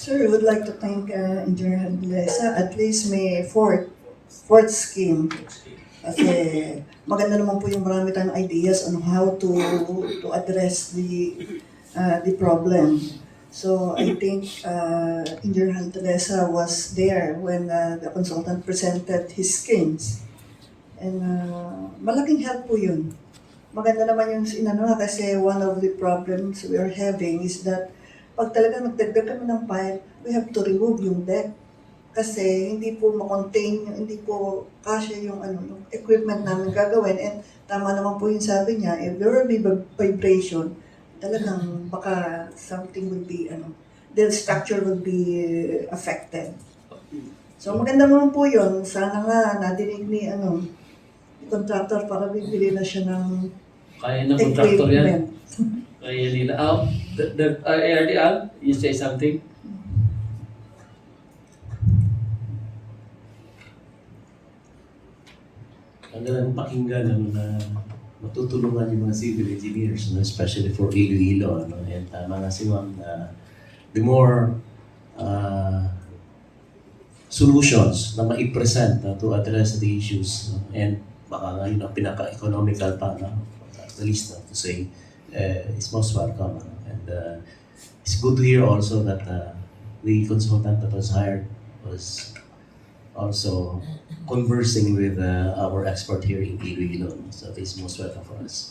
Sir, I would like to thank Engineer Lesa. At least may fourth scheme. Kasi maganda naman po yung marami tayong ideas on how to address the problem. So I think Engineer Lesa was there when the consultant presented his schemes. And malaking help po yun. Maganda naman yung inano kasi one of the problems we are having is that pag talaga nagdagdag kami ng file, we have to remove yung deck. Kasi hindi po ma-contain, hindi po kasya yung yung equipment namin gagawin. And tama naman po yung sabi niya, if there will be vibration, talagang baka something will be, the structure will be affected. So maganda naman po yun. Sana nga nadinig ni contractor para bibili na siya ng Kaya ng contractor yan. equipment. Kaya nila. ARDL, you say something? Ang gandang pakinggan na matutulungan yung mga civil engineers, especially for Iloilo. And tama nga si Ma'am na the more solutions na ma-present to address the issues, and baka nga yun ang pinaka-economical pa, at the least to say, is most welcome. And it's good to hear also that the consultant that was hired was also conversing with our expert here in Iloilo. So this is most welcome for us.